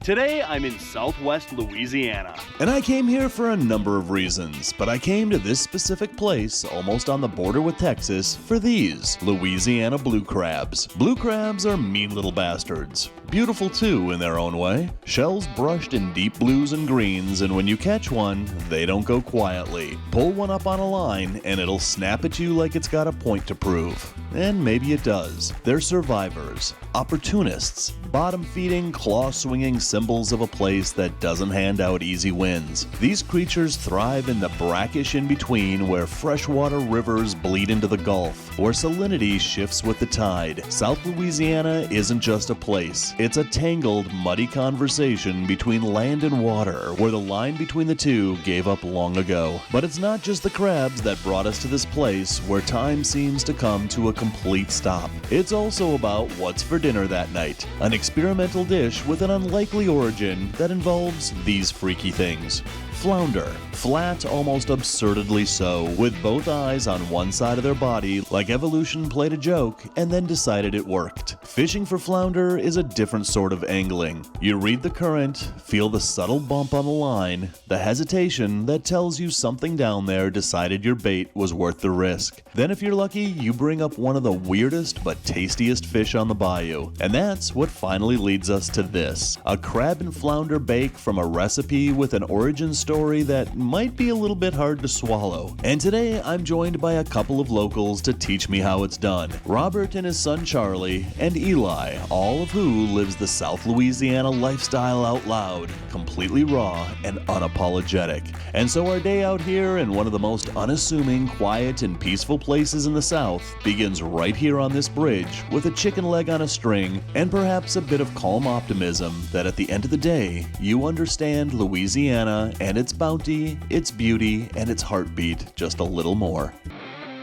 Today, I'm in Southwest Louisiana. And I came here for a number of reasons, but I came to this specific place, almost on the border with Texas, for these Louisiana blue crabs. Blue crabs are mean little bastards. Beautiful too in their own way. Shells brushed in deep blues and greens, and when you catch one, they don't go quietly. Pull one up on a line, and it'll snap at you like it's got a point to prove. And maybe it does. They're survivors, opportunists, bottom-feeding, claw-swinging symbols of a place that doesn't hand out easy wins. These creatures thrive in the brackish in-between where freshwater rivers bleed into the Gulf, where salinity shifts with the tide. South Louisiana isn't just a place. It's a tangled, muddy conversation between land and water, where the line between the two gave up long ago. But it's not just the crabs that brought us to this place where time seems to come to a complete stop. It's also about what's for dinner that night, an experimental dish with an unlikely origin that involves these freaky things. Flounder. Flat, almost absurdly so, with both eyes on one side of their body, like evolution played a joke and then decided it worked. Fishing for flounder is a different sort of angling. You read the current, feel the subtle bump on the line, the hesitation that tells you something down there decided your bait was worth the risk. Then if you're lucky, you bring up one of the weirdest but tastiest fish on the bayou. And that's what finally leads us to this. A crab and flounder bake from a recipe with an origin story that might be a little bit hard to swallow. And today I'm joined by a couple of locals to teach me how it's done. Robert and his son Charlie, and Eli, all of who lives the South Louisiana lifestyle out loud, completely raw and unapologetic. And so our day out here in one of the most unassuming, quiet, and peaceful places in the South begins right here on this bridge with a chicken leg on a string and perhaps a bit of calm optimism that at the end of the day, you understand Louisiana and its bounty, its beauty, and its heartbeat just a little more.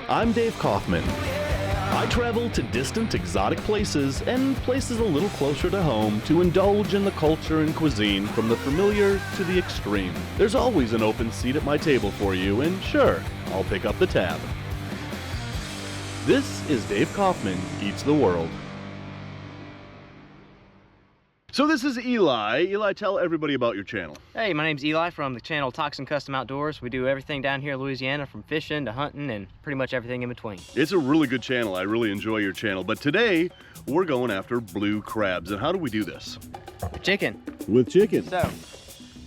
I'm Dave Kaufman. I travel to distant, exotic places and places a little closer to home to indulge in the culture and cuisine from the familiar to the extreme. There's always an open seat at my table for you, and sure, I'll pick up the tab. This is Dave Kaufman Eats the World. So this is Eli. Eli, tell everybody about your channel. Hey, my name's Eli from the channel Toxin Custom Outdoors. We do everything down here in Louisiana, from fishing to hunting and pretty much everything in between. It's a really good channel. I really enjoy your channel. But today, we're going after blue crabs. And how do we do this? Chicken. With chicken. So,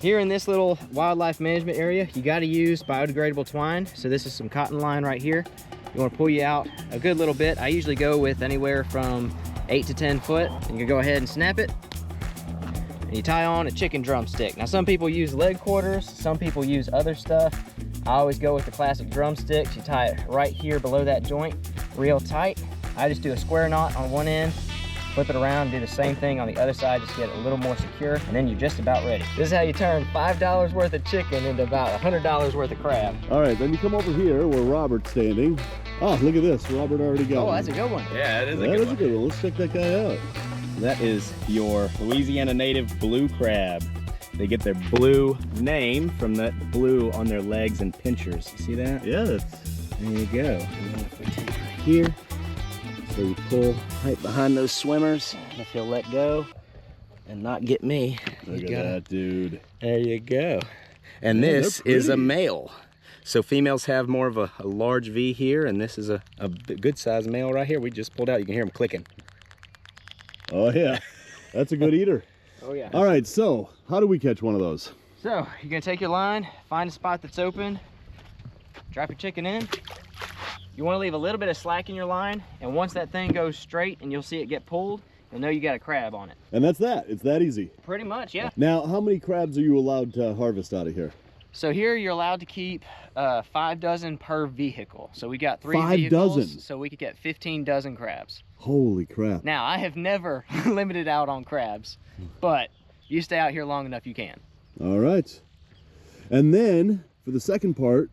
here in this little wildlife management area, you got to use biodegradable twine. So this is some cotton line right here. You want to pull you out a good little bit. I usually go with anywhere from 8 to 10 foot. And you go ahead and snap it. And you tie on a chicken drumstick. Now some people use leg quarters, some people use other stuff. I always go with the classic drumsticks. You tie it right here below that joint, real tight. I just do a square knot on one end, flip it around, do the same thing on the other side, just get it a little more secure, and then you're just about ready. This is how you turn $5 worth of chicken into about $100 worth of crab. All right, then you come over here where Robert's standing. Oh, look at this, Robert already got one. Oh, that's a good one. Yeah, it is That is a good one. Let's check that guy out. That is your Louisiana native blue crab. They get their blue name from that blue on their legs and pinchers. You see that? Yeah, There you go. And then if we take right here, so you pull right behind those swimmers, and if you'll let go and not get me, look you at that, dude. There you go. And Man, this they're is a pretty. male. So females have more of a large V here, and this is a good sized male right here. We just pulled out. You can hear him clicking. Oh, yeah. That's a good eater. Oh yeah. All right, so how do we catch one of those? So you're gonna take your line, find a spot that's open, drop your chicken in. You wanna leave a little bit of slack in your line, and once that thing goes straight and you'll see it get pulled, you'll know you got a crab on it. And that's that. It's that easy. Pretty much, yeah. Now, how many crabs are you allowed to harvest out of here? So here you're allowed to keep 5 dozen per vehicle. So we got 3 5 vehicles, dozen? so we could get 15 dozen crabs. Holy crap. Now, I have never limited out on crabs, but you stay out here long enough, you can. All right. And then, for the second part,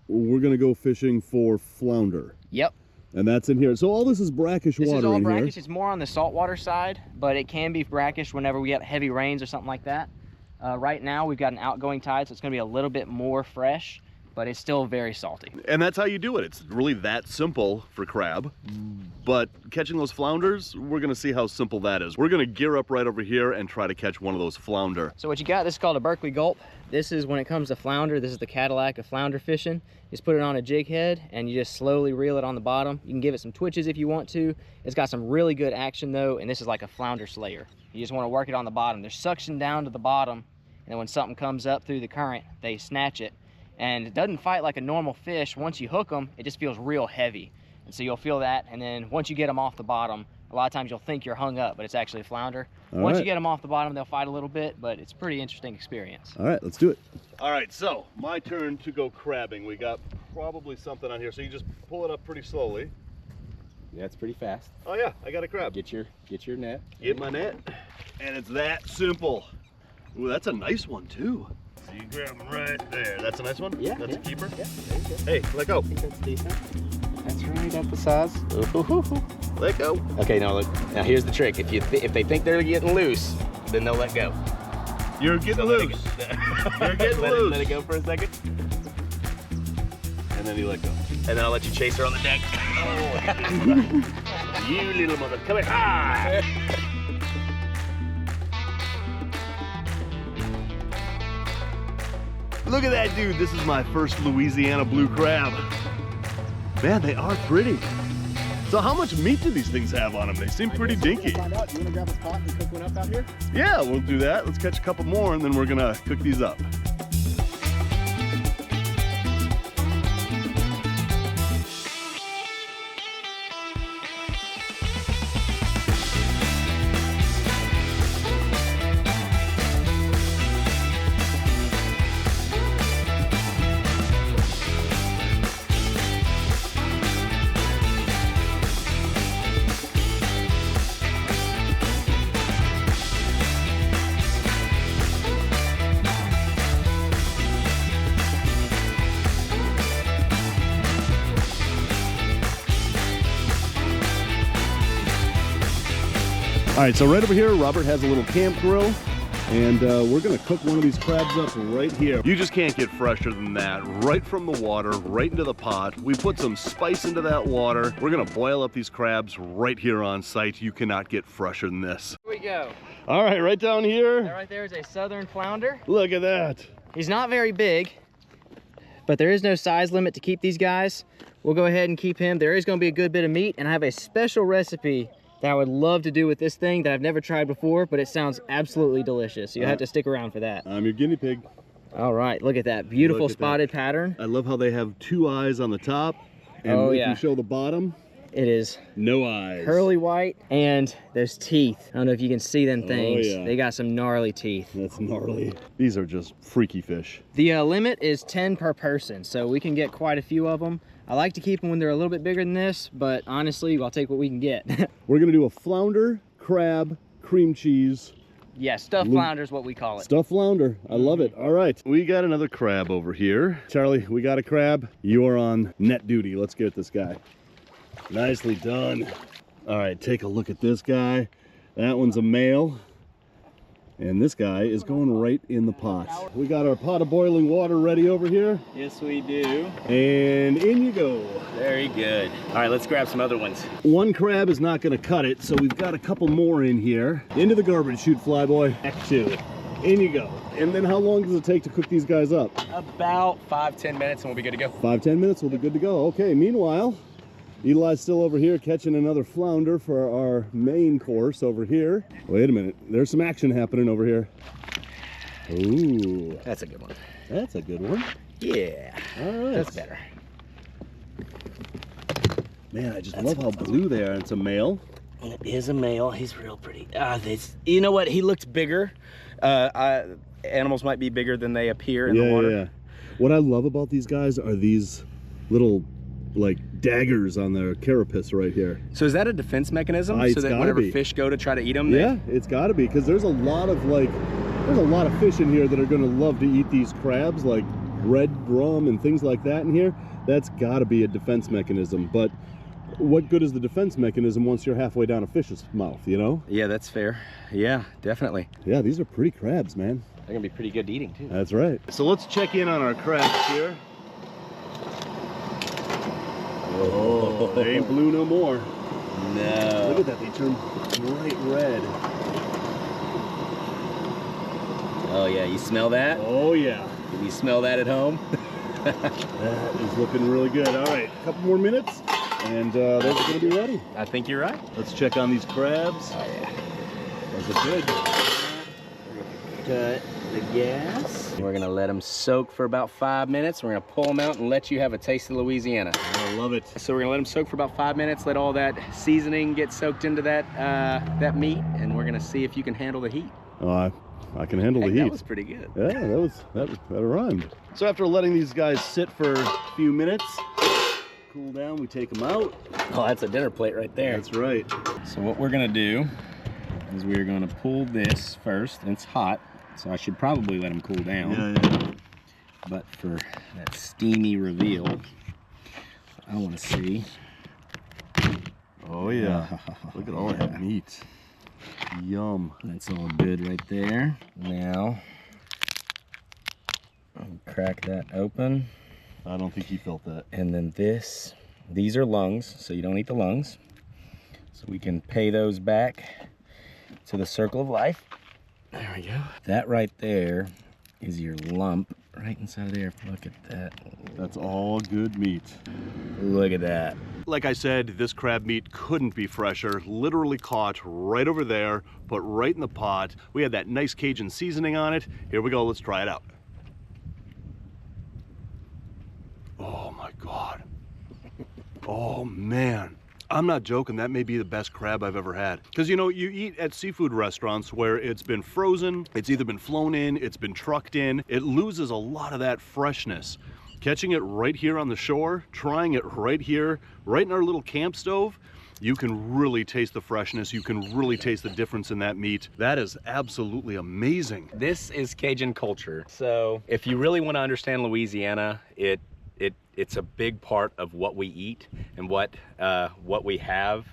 we're going to go fishing for flounder. Yep. And that's in here. So all this is brackish This water is all in brackish. here. It's more on the saltwater side, but it can be brackish whenever we get heavy rains or something like that. Right now, we've got an outgoing tide, so it's going to be a little bit more fresh. but it's still very salty. And that's how you do it. It's really that simple for crab. But catching those flounders, we're gonna see how simple that is. We're gonna gear up right over here and try to catch one of those flounder. So what you got, this is called a Berkeley gulp. This is when it comes to flounder, this is the Cadillac of flounder fishing. You just put it on a jig head and you just slowly reel it on the bottom. You can give it some twitches if you want to. It's got some really good action though, and this is like a flounder slayer. You just want to work it on the bottom. There's suction down to the bottom, and then when something comes up through the current, they snatch it. And it doesn't fight like a normal fish. Once you hook them, it just feels real heavy. And so you'll feel that, and then once you get them off the bottom, a lot of times you'll think you're hung up, but it's actually a flounder. Once you get them off the bottom, they'll fight a little bit, but it's a pretty interesting experience. All right, let's do it. All right, so my turn to go crabbing. We got probably something on here, so you just pull it up pretty slowly. Yeah, it's pretty fast. Oh yeah, I got a crab. Get your net. Get my net, and it's that simple. Ooh, that's a nice one too. So you grab them right there. That's a nice one? Yeah. That's a keeper? Yeah, there you go. Hey, let go. I think that's decent. That's right, that's the size. Let go. Okay, now look. Now here's the trick. If they think they're getting loose, then they'll let go. You're getting So loose. You're getting loose. Let it go for a second, And then you let go. and then I'll let you chase her on the deck. You little mother. Come here. Ah! Look at that, dude. This is my first Louisiana blue crab. Man, they are pretty. So how much meat do these things have on them? They seem pretty dinky. Find out. You want to grab a pot and cook one up out here? Yeah, we'll do that. Let's catch a couple more and then we're gonna cook these up. All right, so right over here, Robert has a little camp grill, and we're gonna cook one of these crabs up right here. You just can't get fresher than that. Right from the water, right into the pot. We put some spice into that water. We're gonna boil up these crabs right here on site. You cannot get fresher than this. Here we go. All right, right down That here. right there is a southern flounder. Look at that. He's not very big, but there is no size limit to keep these guys. We'll go ahead and keep him. There is gonna be a good bit of meat, and I have a special recipe that I would love to do with this thing that I've never tried before, but it sounds absolutely delicious. You'll have to stick around for that. I'm your guinea pig. All right, look at that beautiful Look at spotted pattern. I love how they have two eyes on the top, and Oh, if yeah. you show the bottom, It is no eyes. pearly white, and those teeth. I don't know if you can see them things. yeah. They got some gnarly teeth. That's gnarly. These are just freaky fish. The limit is 10 per person, so we can get quite a few of them. I like to keep them when they're a little bit bigger than this, but honestly, I'll take what we can get. We're gonna do a flounder, crab, cream cheese, Yeah, stuffed flounder is what we call it. stuffed flounder. I love it. All right, we got another crab over here. Charlie, we got a crab. You are on net duty. Let's get this guy. Nicely done. All right, take a look at this guy. That one's a male. And this guy is going right in the pot. We got our pot of boiling water ready over here. Yes, we do. And in you go. Very good. All right, let's grab some other ones. One crab is not gonna cut it, so we've got a couple more in here. Into the garbage chute, flyboy. Back to it. In you go. And then how long does it take to cook these guys up? About 5-10 minutes and we'll be good to go. 5-10 minutes, we'll be good to go. Okay, meanwhile, Eli's still over here catching another flounder for our main course over here. Wait a minute, there's some action happening over here. Ooh, That's a good one. that's a good one. Yeah, All right. that's better. Man, I just love how blue they are. It's a male. It is a male. He's real pretty. You know what? He looked bigger. Animals might be bigger than they appear in the water. Yeah. What I love about these guys are these little, like, daggers on their carapace right here. So is that a defense mechanism? It's So that gotta whenever be. fish go to try to eat them, Yeah, it's got to be, because there's a lot of fish in here that are going to love to eat these crabs, like red drum and things like that in here. That's got to be a defense mechanism. But what good is the defense mechanism once you're halfway down a fish's mouth, you know? Yeah, that's fair. Yeah, definitely. Yeah, these are pretty crabs, man. They're gonna be pretty good eating too. That's right. So let's check in on our crabs here. Oh, they ain't blue no more. No. Look at that, they turned bright red. Oh yeah, you smell that? Oh yeah. Can you smell that at home? That is looking really good. All right, a couple more minutes, and those are gonna be ready. I think you're right. Let's check on these crabs. Oh yeah. Those are good. Cut the gas. We're gonna let them soak for about 5 minutes. We're gonna pull them out and let you have a taste of Louisiana. I love it. So we're gonna let them soak for about 5 minutes, let all that seasoning get soaked into that that meat, and we're gonna see if you can handle the heat. Oh, I can handle the heat. That was pretty good. Yeah, that rhymed. So after letting these guys sit for a few minutes, cool down, we take them out. Oh, that's a dinner plate right there. That's right. So what we're gonna do is we're gonna pull this first, and it's hot, so I should probably let them cool down. Yeah. But for that steamy reveal, I wanna see. Oh yeah. Look at all that meat. Yum. That's all good right there. Now, I'll crack that open. I don't think he felt that. And then these are lungs, so you don't eat the lungs. So we can pay those back to the circle of life. There we go. That right there is your lump right inside of there. Look at that. That's all good meat. Look at that. Like I said, this crab meat couldn't be fresher. Literally caught right over there, put right in the pot. We had that nice Cajun seasoning on it. Here we go, let's try it out. Oh my God. Oh man. I'm not joking, that may be the best crab I've ever had. Because you know, you eat at seafood restaurants where it's been frozen, it's either been flown in, it's been trucked in, it loses a lot of that freshness. Catching it right here on the shore, trying it right here, right in our little camp stove, you can really taste the freshness, you can really taste the difference in that meat. That is absolutely amazing. This is Cajun culture. So if you really want to understand Louisiana, it's a big part of what we eat and what we have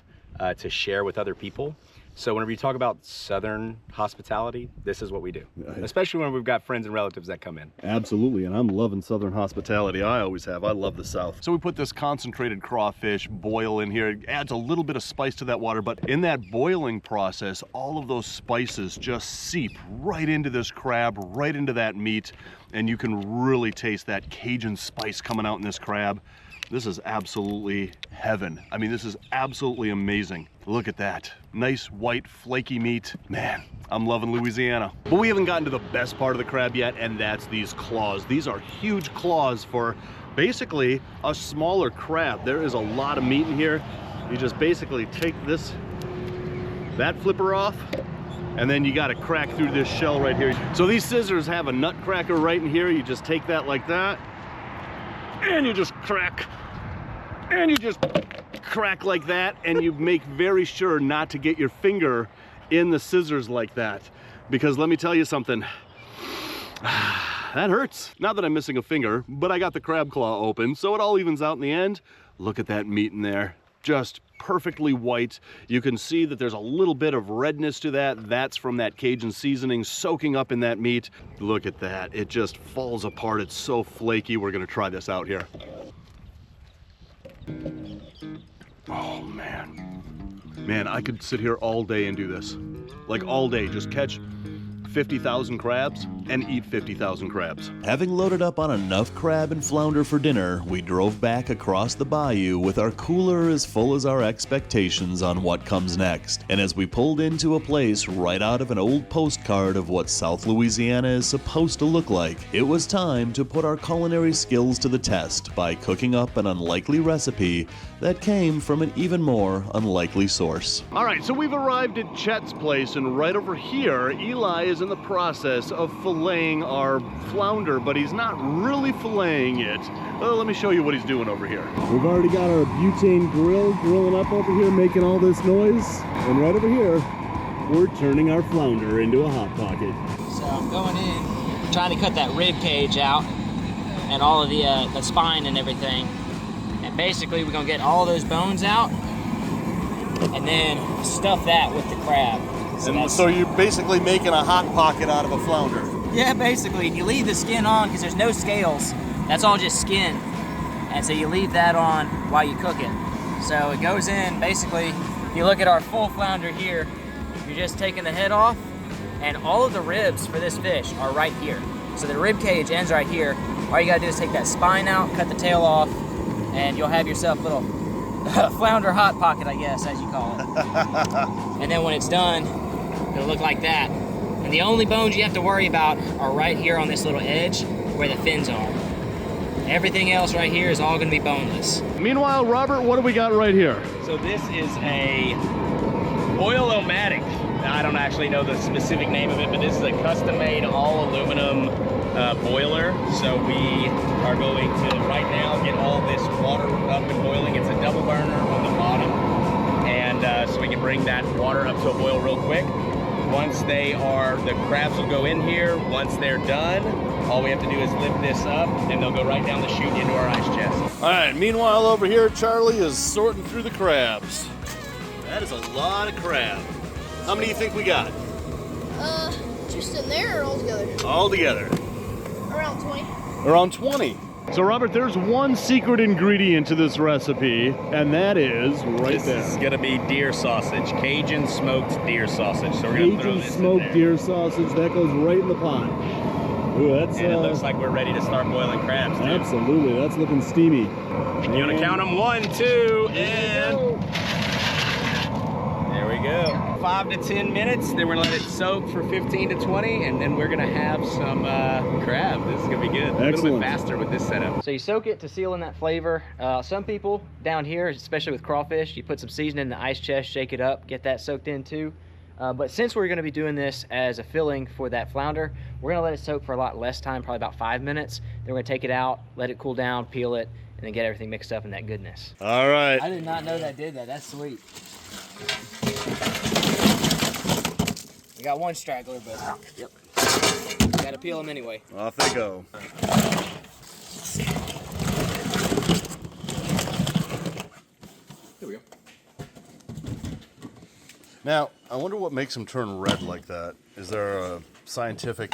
to share with other people. So whenever you talk about Southern hospitality, this is what we do, especially when we've got friends and relatives that come in. Absolutely, and I'm loving Southern hospitality. I always have. I love the South. So we put this concentrated crawfish boil in here. It adds a little bit of spice to that water, but in that boiling process, all of those spices just seep right into this crab, right into that meat, and you can really taste that Cajun spice coming out in this crab. This is absolutely heaven. I mean, this is absolutely amazing. Look at that. Nice, white, flaky meat. Man, I'm loving Louisiana. But we haven't gotten to the best part of the crab yet, and that's these claws. These are huge claws for basically a smaller crab. There is a lot of meat in here. You just basically take that flipper off, and then you gotta crack through this shell right here. So these scissors have a nut cracker right in here. You just take that like that, and you just crack. And you just crack like that, and you make very sure not to get your finger in the scissors like that. Because let me tell you something, that hurts. Not that I'm missing a finger, but I got the crab claw open, so it all evens out in the end. Look at that meat in there. Just perfectly white. You can see that there's a little bit of redness to that. That's from that Cajun seasoning soaking up in that meat. Look at that. It just falls apart. It's so flaky. We're gonna try this out here. Oh man. Man, I could sit here all day and do this. Like all day, just catch 50,000 crabs and eat 50,000 crabs. Having loaded up on enough crab and flounder for dinner, we drove back across the bayou with our cooler as full as our expectations on what comes next. And as we pulled into a place right out of an old postcard of what South Louisiana is supposed to look like, it was time to put our culinary skills to the test by cooking up an unlikely recipe that came from an even more unlikely source. All right, so we've arrived at Chet's place, and right over here, Eli is in the process of filleting our flounder, but he's not really filleting it. Well, let me show you what he's doing over here. We've already got our butane grill grilling up over here, making all this noise. And right over here, we're turning our flounder into a Hot Pocket. So I'm going in, trying to cut that rib cage out and all of the spine and everything. And basically we're gonna get all those bones out and then stuff that with the crab. So you're basically making a Hot Pocket out of a flounder. Yeah, basically. And you leave the skin on because there's no scales. That's all just skin. And so you leave that on while you cook it. So it goes in, basically, if you look at our full flounder here, you're just taking the head off, and all of the ribs for this fish are right here. So the rib cage ends right here. All you gotta do is take that spine out, cut the tail off, and you'll have yourself a little flounder hot pocket, I guess, as you call it. And then when it's done, it'll look like that. And the only bones you have to worry about are right here on this little edge where the fins are. Everything else right here is all gonna be boneless. Meanwhile, Robert, what do we got right here? So this is a Boil-O-Matic. I don't actually know the specific name of it, but this is a custom-made all aluminum boiler. So we are going to right now get all this water up and boiling. It's a double burner on the bottom, and so we can bring that water up to a boil real quick. Once they are, the crabs will go in here. Once they're done, all we have to do is lift this up, and they'll go right down the chute into our ice chest. All right, meanwhile over here, Charlie is sorting through the crabs. That is a lot of crab. How many do you think we got? Just in there or all together? All together. Around 20. Around 20. So Robert, there's one secret ingredient to this recipe, and that is right there. This is gonna be deer sausage, Cajun smoked deer sausage. So we're gonna throw Cajun this smoked in there. deer sausage, that goes right in the pot. Ooh, that's And it looks like we're ready to start boiling crabs, too. absolutely, that's looking steamy. You wanna count them? 1, 2, and there we go. 5 to 10 minutes, then we're gonna let it soak for 15 to 20, and then we're gonna have some crab. This is gonna be good. A little bit faster with this setup. So you soak it to seal in that flavor. Some people down here, especially with crawfish, you put some seasoning in the ice chest, shake it up, get that soaked in too. But since we're gonna be doing this as a filling for that flounder, we're gonna let it soak for a lot less time, probably about 5 minutes. Then we're gonna take it out, let it cool down, peel it, and then get everything mixed up in that goodness. All right. I did not know that did that. That's sweet. We got one straggler, but yep. Gotta peel them anyway. Off they go. There we go. Now, I wonder what makes them turn red like that. Is there a scientific...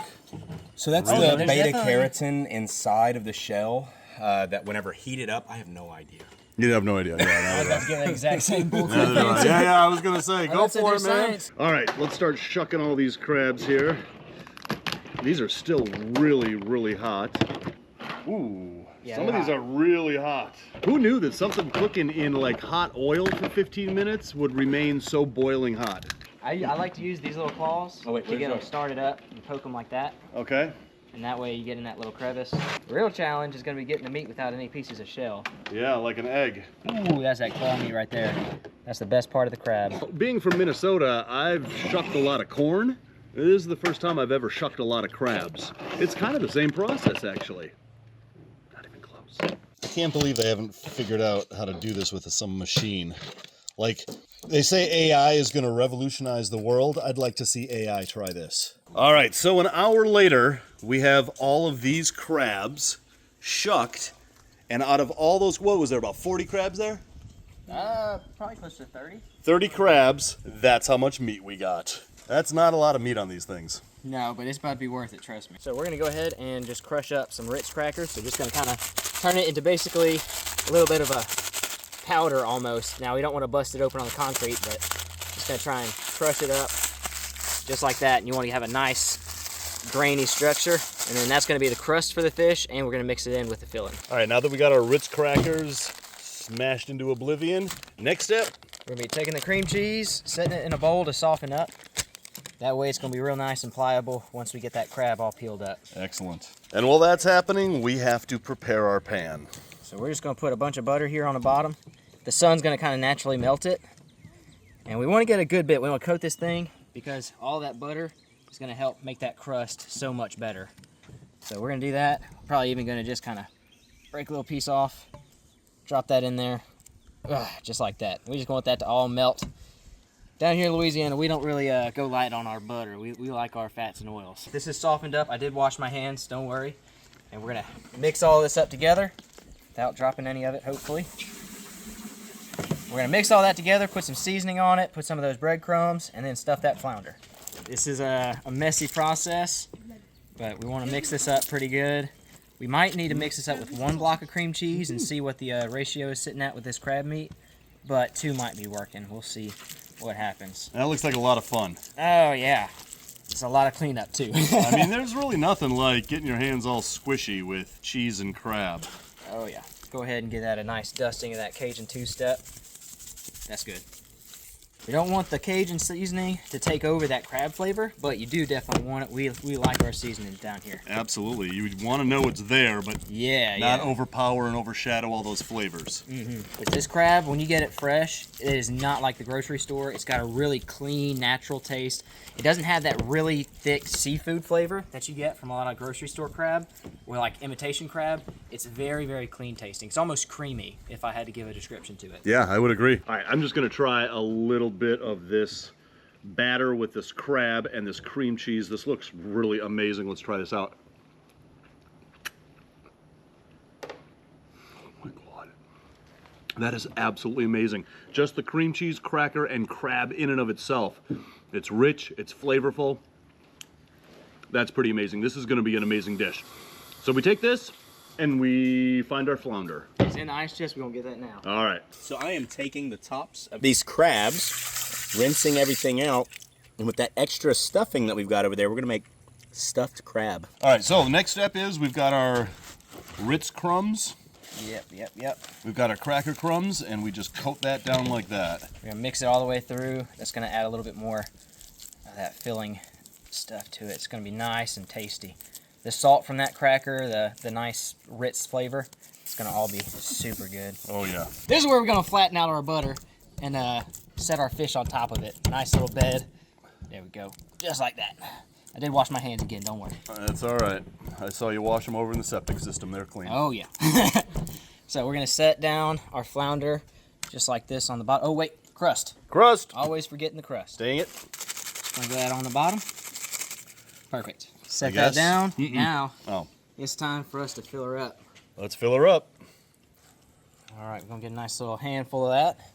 So that's Really? the There's beta definitely- keratin inside of the shell that whenever heated up, I have no idea. You have no idea. Yeah, Let's get the exact same bullshit. yeah, I was gonna say, go that's a for new it, man. science. All right, let's start shucking all these crabs here. These are still really, really hot. Ooh, Yeah, some of they're these hot. are really hot. Who knew that something cooking in like hot oil for 15 minutes would remain so boiling hot? I like to use these little claws Oh, wait, to where's get them yours? started up and poke them like that. Okay. And that way you get in that little crevice. The real challenge is going to be getting the meat without any pieces of shell. Yeah, like an egg. Ooh, that's that claw meat right there. That's the best part of the crab. Being from Minnesota, I've shucked a lot of corn. This is the first time I've ever shucked a lot of crabs. It's kind of the same process, actually. Not even close. I can't believe they haven't figured out how to do this with some machine. Like, they say AI is going to revolutionize the world. I'd like to see AI try this. All right, so an hour later, we have all of these crabs shucked. And out of all those, what was there, about 40 crabs there? Probably close to 30. 30 crabs, that's how much meat we got. That's not a lot of meat on these things. No, but it's about to be worth it, trust me. So we're gonna go ahead and just crush up some Ritz crackers. So just gonna kind of turn it into basically a little bit of a powder almost. Now we don't want to bust it open on the concrete, but just gonna try and crush it up just like that. And you want to have a nice grainy structure. And then that's gonna be the crust for the fish, and we're gonna mix it in with the filling. All right, now that we got our Ritz crackers smashed into oblivion, next step. We're gonna be taking the cream cheese, setting it in a bowl to soften up. That way it's gonna be real nice and pliable once we get that crab all peeled up. Excellent. And while that's happening, we have to prepare our pan. So we're just gonna put a bunch of butter here on the bottom. The sun's gonna kind of naturally melt it. And we wanna get a good bit. We wanna coat this thing because all that butter is gonna help make that crust so much better. So we're gonna do that. Probably even gonna just kind of break a little piece off, drop that in there, just like that. We just want that to all melt. Down here in Louisiana, we don't really go light on our butter. We like our fats and oils. This is softened up. I did wash my hands, don't worry. And we're gonna mix all this up together without dropping any of it, hopefully. We're gonna mix all that together, put some seasoning on it, put some of those breadcrumbs, and then stuff that flounder. This is a messy process, but we wanna mix this up pretty good. We might need to mix this up with 1 block of cream cheese and see what the ratio is sitting at with this crab meat, but 2 might be working. We'll see what happens. That looks like a lot of fun. Oh yeah, it's a lot of cleanup too. I mean, there's really nothing like getting your hands all squishy with cheese and crab. Oh yeah. Go ahead and give that a nice dusting of that Cajun 2-step. That's good. We don't want the Cajun seasoning to take over that crab flavor, but you do definitely want it. We like our seasoning down here. Absolutely. You want to know it's there, but not overpower and overshadow all those flavors. But this crab, when you get it fresh, it is not like the grocery store. It's got a really clean, natural taste. It doesn't have that really thick seafood flavor that you get from a lot of grocery store crab, or like imitation crab. It's very, very clean tasting. It's almost creamy, if I had to give a description to it. Yeah, I would agree. All right, I'm just going to try a little bit of this batter with this crab and this cream cheese. This looks really amazing. Let's try this out. Oh my God. That is absolutely amazing. Just the cream cheese, cracker, and crab in and of itself. It's rich, it's flavorful. That's pretty amazing. This is going to be an amazing dish. So we take this and we find our flounder. It's in the ice chest. We're going to get that now. All right. So I am taking the tops of these crabs, rinsing everything out, and with that extra stuffing that we've got over there, we're gonna make stuffed crab. All right, so the next step is we've got our Ritz crumbs. Yep. We've got our cracker crumbs, and we just coat that down like that. We're gonna mix it all the way through. That's gonna add a little bit more of that filling stuff to it. It's gonna be nice and tasty. The salt from that cracker, the nice Ritz flavor, it's gonna all be super good. Oh yeah. This is where we're gonna flatten out our butter and set our fish on top of it. Nice little bed. There we go. Just like that. I did wash my hands again, don't worry. That's all right. I saw you wash them over in the septic system. They're clean. Oh yeah. So we're gonna set down our flounder just like this on the bottom. Oh wait, crust. Crust. Always forgetting the crust. Dang it. Sprinkle that on the bottom. Perfect. Set that down. Now it's time for us to fill her up. Let's fill her up. All right, we're gonna get a nice little handful of that.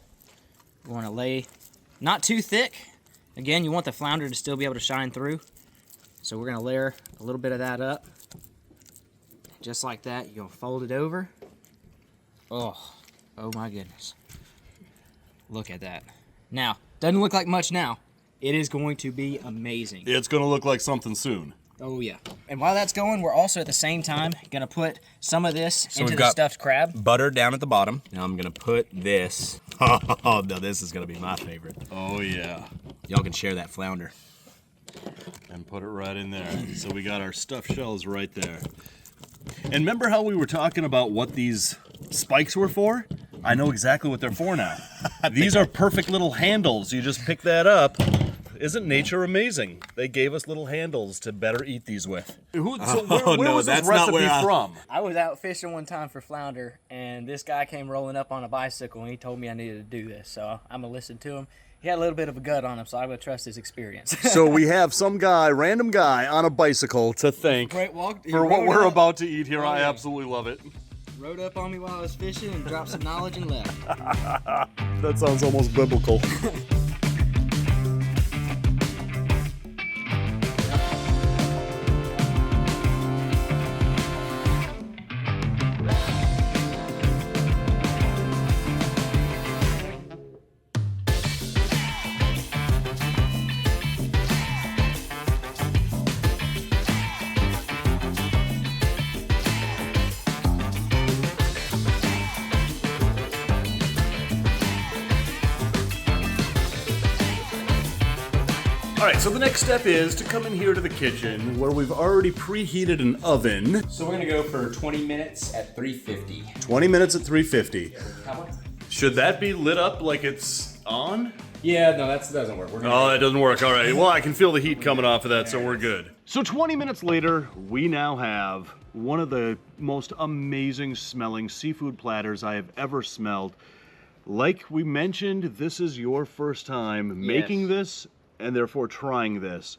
We're gonna lay, not too thick. Again, you want the flounder to still be able to shine through. So we're gonna layer a little bit of that up. Just like that, you're gonna fold it over. Oh my goodness. Look at that. Now, doesn't look like much now. It is going to be amazing. It's gonna look like something soon. Oh yeah. And while that's going, we're also at the same time gonna put some of this into we've the got stuffed crab. Butter down at the bottom. Now I'm gonna put this. Oh no, this is gonna be my favorite. Oh yeah. Y'all can share that flounder. And put it right in there. So we got our stuffed shells right there. And remember how we were talking about what these spikes were for? I know exactly what they're for now. These are perfect little handles. You just pick that up. Isn't nature amazing? They gave us little handles to better eat these with. Where was this recipe from? I was out fishing one time for flounder, and this guy came rolling up on a bicycle, and he told me I needed to do this. So I'm gonna listen to him. He had a little bit of a gut on him, so I'm gonna trust his experience. So we have some guy, random guy, on a bicycle to thank for what we're about to eat here. I absolutely love it. Rode up on me while I was fishing and dropped some knowledge and left. That sounds almost biblical. All right, so the next step is to come in here to the kitchen where we've already preheated an oven. So we're gonna go for 20 minutes at 350. 20 minutes at 350. Should that be lit up like it's on? Yeah, no, that doesn't work. Oh, that doesn't work. All right. Well, I can feel the heat coming off of that, so we're good. So 20 minutes later, we now have one of the most amazing smelling seafood platters I have ever smelled. Like we mentioned, this is your first time making this and therefore trying this.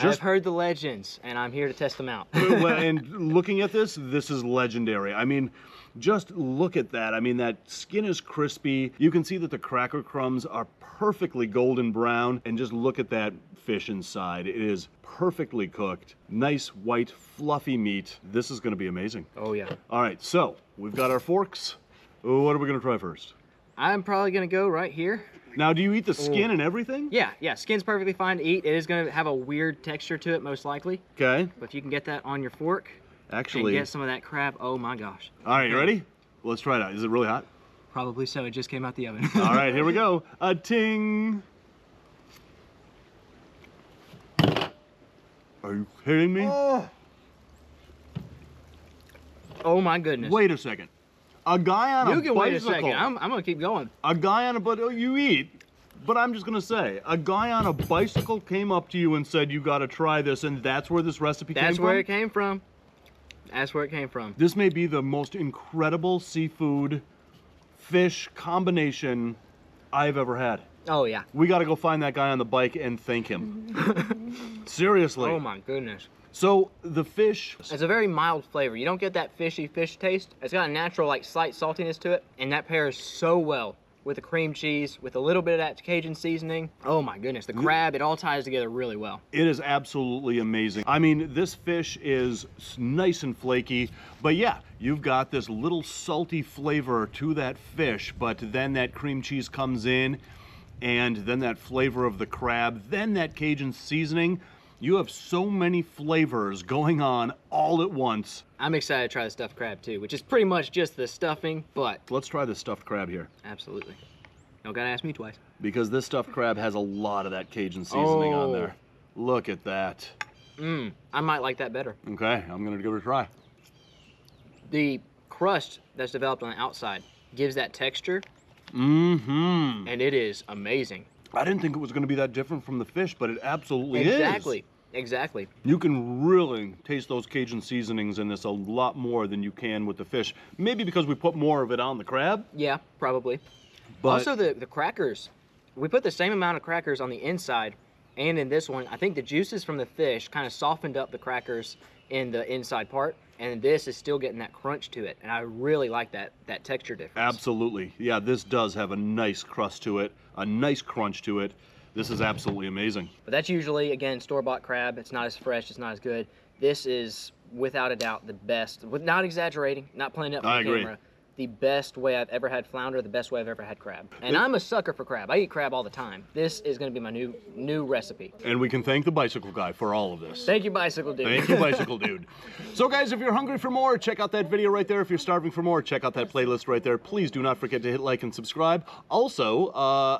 I've heard the legends, and I'm here to test them out. And looking at this is legendary. I mean, just look at that. I mean, that skin is crispy. You can see that the cracker crumbs are perfectly golden brown, and just look at that fish inside. It is perfectly cooked. Nice, white, fluffy meat. This is gonna be amazing. Oh yeah. All right, so we've got our forks. What are we gonna try first? I'm probably gonna go right here. Now, do you eat the skin and everything? Yeah, skin's perfectly fine to eat. It is gonna have a weird texture to it, most likely. Okay. But if you can get that on your fork, actually, and get some of that crab, oh my gosh. All right, you ready? Let's try it out. Is it really hot? Probably so, it just came out the oven. All right, here we go. A ting. Are you kidding me? Oh my goodness. Wait a second. A guy on a bicycle. Wait a second. I'm gonna keep going. A guy on a you eat, but I'm just gonna say, a guy on a bicycle came up to you and said, "You got to try this," and that's where this recipe came from. That's where it came from. That's where it came from. This may be the most incredible seafood fish combination I've ever had. Oh yeah. We got to go find that guy on the bike and thank him. Seriously. Oh my goodness. So the fish, it's a very mild flavor. You don't get that fishy fish taste. It's got a natural, like, slight saltiness to it, and that pairs so well with the cream cheese, with a little bit of that Cajun seasoning. Oh my goodness, the crab, it all ties together really well. It is absolutely amazing. I mean, this fish is nice and flaky, but yeah, you've got this little salty flavor to that fish, but then that cream cheese comes in, and then that flavor of the crab, then that Cajun seasoning. You have so many flavors going on all at once. I'm excited to try the stuffed crab too, which is pretty much just the stuffing, but... Let's try the stuffed crab here. Absolutely. Don't gotta ask me twice. Because this stuffed crab has a lot of that Cajun seasoning on there. Look at that. I might like that better. Okay, I'm gonna give it a try. The crust that's developed on the outside gives that texture. Mm-hmm. And it is amazing. I didn't think it was gonna be that different from the fish, but it absolutely is. Exactly. You can really taste those Cajun seasonings in this a lot more than you can with the fish. Maybe because we put more of it on the crab. Yeah, probably. But also the crackers. We put the same amount of crackers on the inside, and in this one, I think the juices from the fish kind of softened up the crackers in the inside part, and this is still getting that crunch to it, and I really like that texture difference. Absolutely. Yeah, this does have a nice crust to it, a nice crunch to it. This is absolutely amazing. But that's usually, again, store-bought crab. It's not as fresh, it's not as good. This is, without a doubt, the best. Not exaggerating, not playing up for the camera. The best way I've ever had flounder, the best way I've ever had crab. And I'm a sucker for crab. I eat crab all the time. This is gonna be my new recipe. And we can thank the bicycle guy for all of this. Thank you, bicycle dude. Thank you, bicycle dude. So guys, if you're hungry for more, check out that video right there. If you're starving for more, check out that playlist right there. Please do not forget to hit like and subscribe. Also,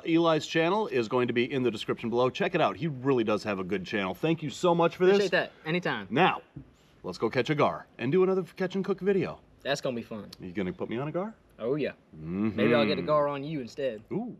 Eli's channel is going to be in the description below. Check it out. He really does have a good channel. Thank you so much for this. Appreciate that. Anytime. Now, let's go catch a gar and do another catch and cook video. That's gonna be fun. Are you gonna put me on a gar? Oh yeah. Maybe I'll get a gar on you instead. Ooh.